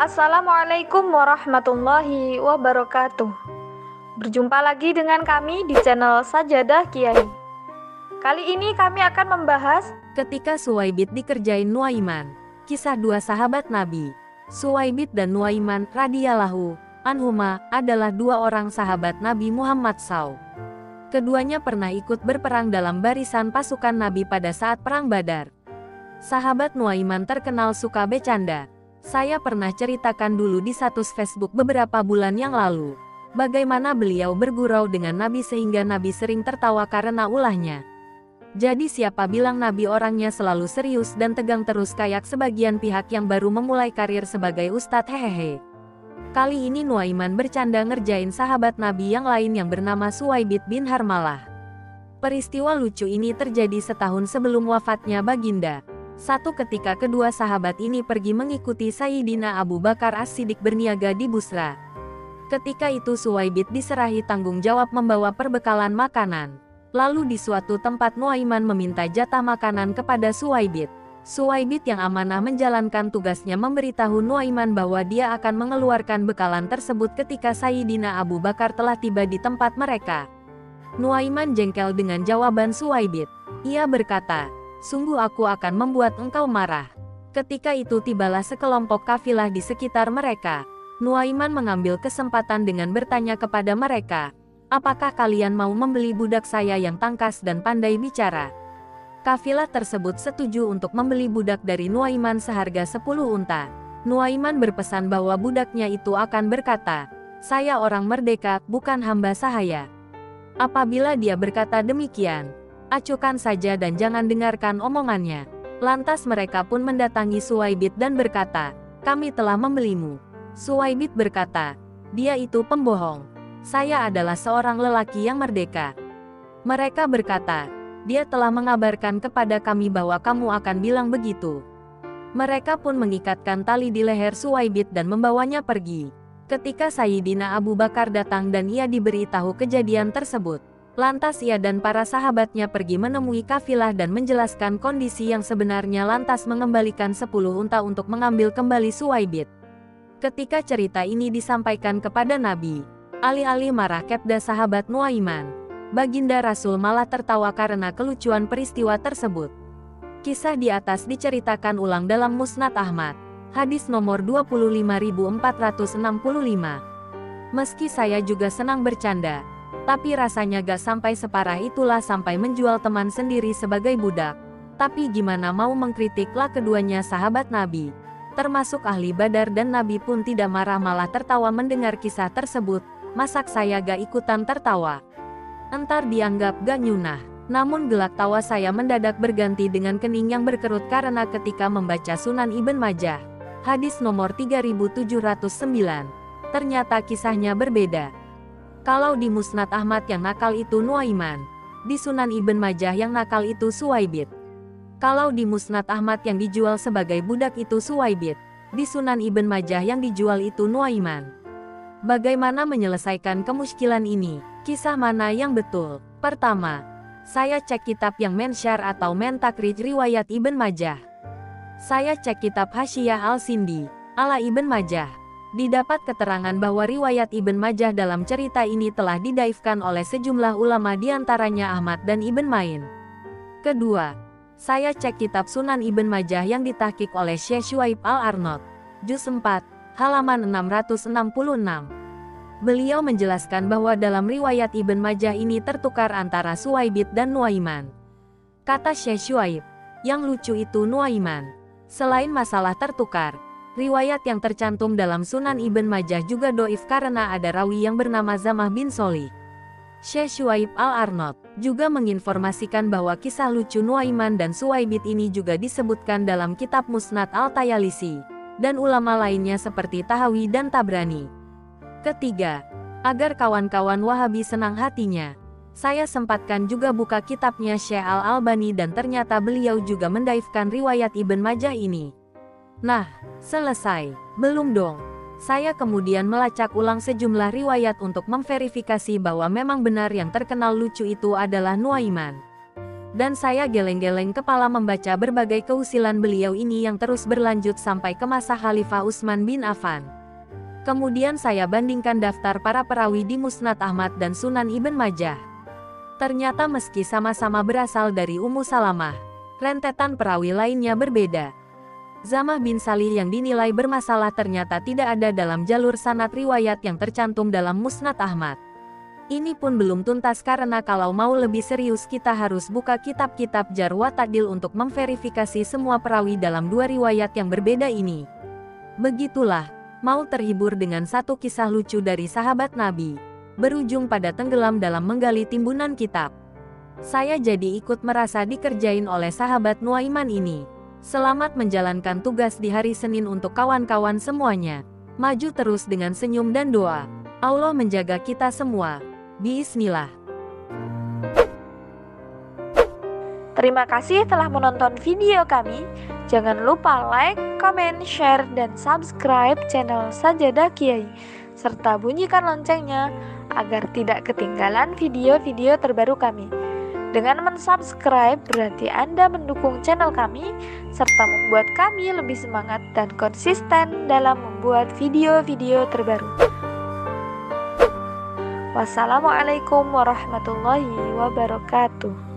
Assalamualaikum warahmatullahi wabarakatuh. Berjumpa lagi dengan kami di channel Sajadah Kiai. Kali ini kami akan membahas Ketika Suwaibit dikerjain Nuaiman. Kisah dua sahabat Nabi. Suwaibit dan Nuaiman radhiyallahu anhuma adalah dua orang sahabat Nabi Muhammad SAW. Keduanya pernah ikut berperang dalam barisan pasukan Nabi pada saat Perang Badar. Sahabat Nuaiman terkenal suka bercanda. Saya pernah ceritakan dulu di status Facebook beberapa bulan yang lalu, bagaimana beliau bergurau dengan Nabi sehingga Nabi sering tertawa karena ulahnya. Jadi siapa bilang Nabi orangnya selalu serius dan tegang terus kayak sebagian pihak yang baru memulai karir sebagai ustadz hehehe. Kali ini Nuaiman bercanda ngerjain sahabat Nabi yang lain yang bernama Suwaibit bin Harmalah. Peristiwa lucu ini terjadi setahun sebelum wafatnya Baginda. Satu ketika kedua sahabat ini pergi mengikuti Sayyidina Abu Bakar As-Siddiq berniaga di Busra. Ketika itu Suwaibit diserahi tanggung jawab membawa perbekalan makanan. Lalu di suatu tempat Nuaiman meminta jatah makanan kepada Suwaibit. Suwaibit yang amanah menjalankan tugasnya memberitahu Nuaiman bahwa dia akan mengeluarkan bekalan tersebut ketika Sayyidina Abu Bakar telah tiba di tempat mereka. Nuaiman jengkel dengan jawaban Suwaibit. Ia berkata, "Sungguh aku akan membuat engkau marah." Ketika itu tibalah sekelompok kafilah di sekitar mereka. Nuaiman mengambil kesempatan dengan bertanya kepada mereka, "Apakah kalian mau membeli budak saya yang tangkas dan pandai bicara?" Kafilah tersebut setuju untuk membeli budak dari Nuaiman seharga 10 unta. Nuaiman berpesan bahwa budaknya itu akan berkata, "Saya orang merdeka, bukan hamba sahaya." Apabila dia berkata demikian, acuhkan saja dan jangan dengarkan omongannya. Lantas mereka pun mendatangi Suwaibit dan berkata, "Kami telah membelimu." Suwaibit berkata, "Dia itu pembohong. Saya adalah seorang lelaki yang merdeka." Mereka berkata, "Dia telah mengabarkan kepada kami bahwa kamu akan bilang begitu." Mereka pun mengikatkan tali di leher Suwaibit dan membawanya pergi. Ketika Sayyidina Abu Bakar datang dan ia diberitahu kejadian tersebut, lantas ia dan para sahabatnya pergi menemui kafilah dan menjelaskan kondisi yang sebenarnya lantas mengembalikan 10 unta untuk mengambil kembali Suwaibit. Ketika cerita ini disampaikan kepada Nabi, alih-alih marah kepada sahabat Nuaiman, Baginda Rasul malah tertawa karena kelucuan peristiwa tersebut. Kisah di atas diceritakan ulang dalam Musnad Ahmad, hadis nomor 25.465. Meski saya juga senang bercanda, tapi rasanya gak sampai separah itulah sampai menjual teman sendiri sebagai budak. Tapi gimana mau mengkritiklah keduanya sahabat Nabi, termasuk ahli Badar, dan Nabi pun tidak marah malah tertawa mendengar kisah tersebut. Masak saya gak ikutan tertawa? Entar dianggap gak nyunah. Namun gelak tawa saya mendadak berganti dengan kening yang berkerut karena ketika membaca Sunan Ibn Majah, hadis nomor 3709, ternyata kisahnya berbeda. Kalau di Musnad Ahmad yang nakal itu Nuaiman, di Sunan Ibn Majah yang nakal itu Suwaibit. Kalau di Musnad Ahmad yang dijual sebagai budak itu Suwaibit, di Sunan Ibn Majah yang dijual itu Nuaiman. Bagaimana menyelesaikan kemuskilan ini? Kisah mana yang betul? Pertama, saya cek kitab yang mensyar atau mentakrij riwayat Ibn Majah. Saya cek kitab Hasyiyah Al-Sindi ala Ibn Majah. Didapat keterangan bahwa riwayat Ibn Majah dalam cerita ini telah didaifkan oleh sejumlah ulama diantaranya Ahmad dan Ibn Ma'in. Kedua, saya cek kitab Sunan Ibn Majah yang ditahqiq oleh Syekh Syuaib Al-Arnaud, Juz 4, halaman 666. Beliau menjelaskan bahwa dalam riwayat Ibn Majah ini tertukar antara Suwaibit dan Nuaiman. Kata Syekh Syuaib, yang lucu itu Nuaiman. Selain masalah tertukar, riwayat yang tercantum dalam Sunan Ibn Majah juga doif karena ada rawi yang bernama Zamah bin Solih. Syekh Syuaib Al-Arnaud juga menginformasikan bahwa kisah lucu Nuaiman dan Suwaibit ini juga disebutkan dalam kitab Musnad Al-Tayalisi, dan ulama lainnya seperti Tahawi dan Tabrani. Ketiga, agar kawan-kawan Wahabi senang hatinya, saya sempatkan juga buka kitabnya Syekh Al-Albani dan ternyata beliau juga mendaifkan riwayat Ibn Majah ini. Nah, selesai. Belum dong. Saya kemudian melacak ulang sejumlah riwayat untuk memverifikasi bahwa memang benar yang terkenal lucu itu adalah Nuaiman. Dan saya geleng-geleng kepala membaca berbagai keusilan beliau ini yang terus berlanjut sampai ke masa Khalifah Utsman bin Affan. Kemudian saya bandingkan daftar para perawi di Musnad Ahmad dan Sunan Ibn Majah. Ternyata meski sama-sama berasal dari Ummu Salamah, rentetan perawi lainnya berbeda. Zamah bin Salih yang dinilai bermasalah ternyata tidak ada dalam jalur sanad riwayat yang tercantum dalam Musnad Ahmad. Ini pun belum tuntas karena kalau mau lebih serius kita harus buka kitab-kitab Jarh wa Ta'dil untuk memverifikasi semua perawi dalam dua riwayat yang berbeda ini. Begitulah, mau terhibur dengan satu kisah lucu dari sahabat Nabi, berujung pada tenggelam dalam menggali timbunan kitab. Saya jadi ikut merasa dikerjain oleh sahabat Nuaiman ini. Selamat menjalankan tugas di hari Senin untuk kawan-kawan semuanya. Maju terus dengan senyum dan doa. Allah menjaga kita semua. Bismillah. Terima kasih telah menonton video kami. Jangan lupa like, comment, share, dan subscribe channel Sajadah Kiai, serta bunyikan loncengnya agar tidak ketinggalan video-video terbaru kami. Dengan mensubscribe berarti Anda mendukung channel kami, serta membuat kami lebih semangat dan konsisten dalam membuat video-video terbaru. Wassalamualaikum warahmatullahi wabarakatuh.